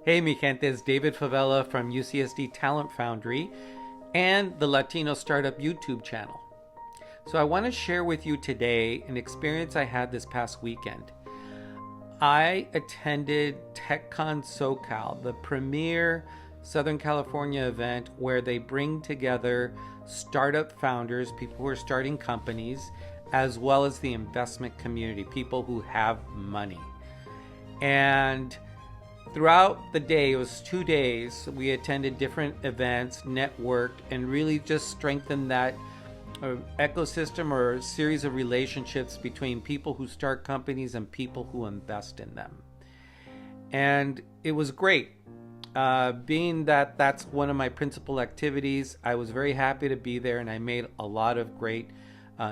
Hey, mi gente, it's David Favela from UCSD Talent Foundry and the Latino Startup YouTube channel. So I want to share with you today an experience I had this past weekend. I attended TechCon SoCal, the premier Southern California event where they bring together startup founders, people who are starting companies, as well as the investment community, people who have money. And throughout the day, it was 2 days, we attended different events, networked, and really just strengthened that ecosystem or series of relationships between people who start companies and people who invest in them. And it was great. Being that that's one of my principal activities, I was very happy to be there, and I made a lot of great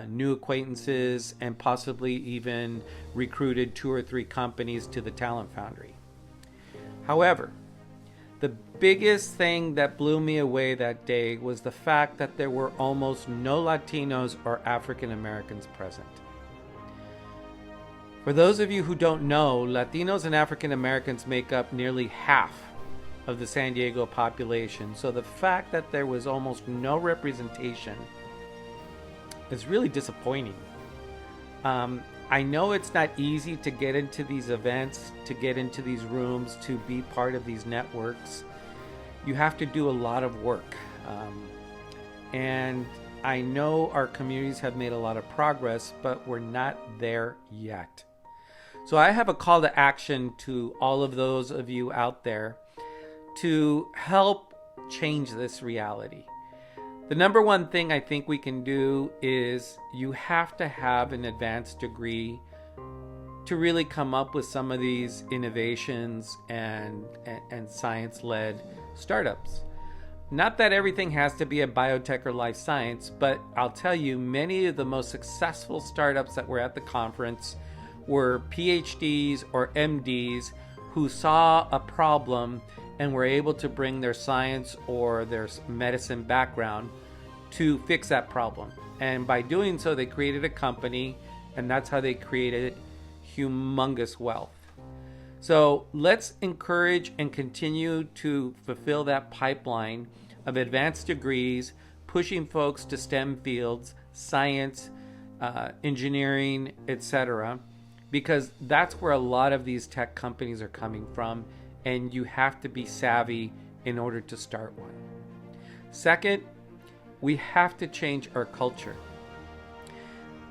new acquaintances and possibly even recruited 2 or 3 companies to the Talent Foundry. However, the biggest thing that blew me away that day was the fact that there were almost no Latinos or African Americans present. For those of you who don't know, Latinos and African Americans make up nearly half of the San Diego population. So the fact that there was almost no representation is really disappointing. I know it's not easy to get into these events, to get into these rooms, to be part of these networks. You have to do a lot of work. And I know our communities have made a lot of progress, but we're not there yet. So I have a call to action to all of those of you out there to help change this reality. The number one thing I think we can do is you have to have an advanced degree to really come up with some of these innovations and science-led startups. Not that everything has to be a biotech or life science, but I'll tell you, many of the most successful startups that were at the conference were PhDs or MDs who saw a problem and were able to bring their science or their medicine background to fix that problem. And by doing so, they created a company, and that's how they created humongous wealth. So let's encourage and continue to fulfill that pipeline of advanced degrees, pushing folks to STEM fields, science, engineering, etc., because that's where a lot of these tech companies are coming from. And you have to be savvy in order to start one. Second, we have to change our culture.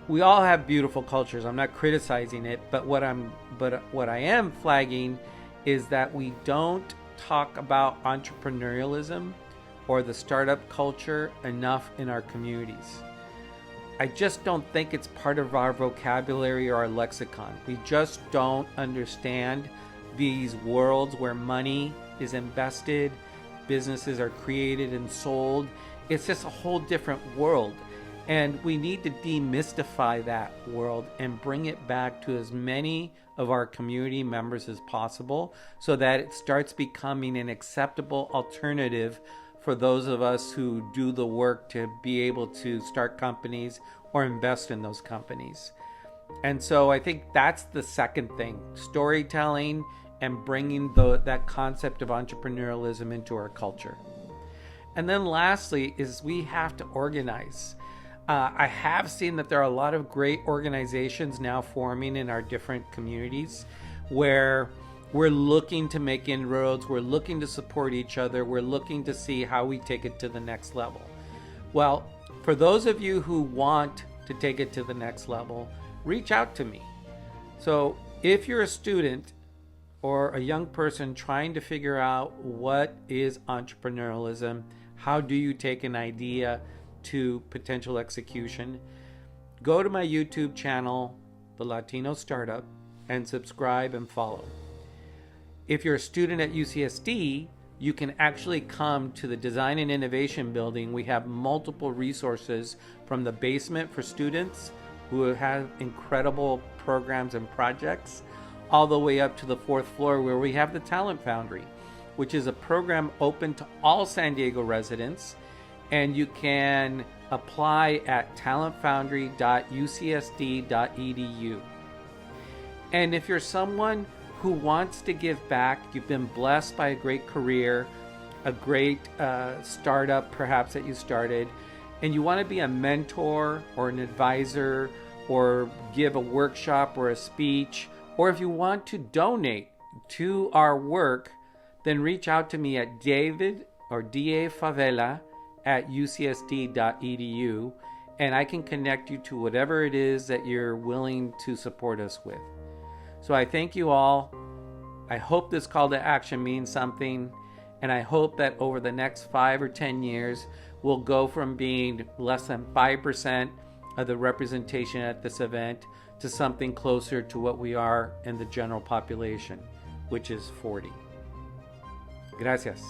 We all have beautiful cultures. I'm not criticizing it, but what I am flagging is that we don't talk about entrepreneurialism or the startup culture enough in our communities. I just don't think it's part of our vocabulary or our lexicon. We just don't understand these worlds where money is invested, businesses are created and sold. It's just a whole different world. And we need to demystify that world and bring it back to as many of our community members as possible so that it starts becoming an acceptable alternative for those of us who do the work to be able to start companies or invest in those companies. And so I think that's the second thing, storytelling and bringing that concept of entrepreneurialism into our culture. And then lastly is we have to organize. I have seen that there are a lot of great organizations now forming in our different communities where we're looking to make inroads, we're looking to support each other, we're looking to see how we take it to the next level. Well, for those of you who want to take it to the next level, reach out to me. So if you're a student or a young person trying to figure out what is entrepreneurialism, how do you take an idea to potential execution, go to my YouTube channel, The Latino Startup, and subscribe and follow. If you're a student at UCSD, you can actually come to the Design and Innovation building. We have multiple resources from the basement for students who have incredible programs and projects, all the way up to the 4th floor where we have the Talent Foundry, which is a program open to all San Diego residents. And you can apply at talentfoundry.ucsd.edu. And if you're someone who wants to give back. You've been blessed by a great career, a great startup perhaps that you started, and you want to be a mentor or an advisor or give a workshop or a speech, or if you want to donate to our work, then reach out to me at David or DA Favela at ucsd.edu, and I can connect you to whatever it is that you're willing to support us with. So I thank you all. I hope this call to action means something, and I hope that over the next 5 or 10 years, we'll go from being less than 5% of the representation at this event to something closer to what we are in the general population, which is 40. Gracias.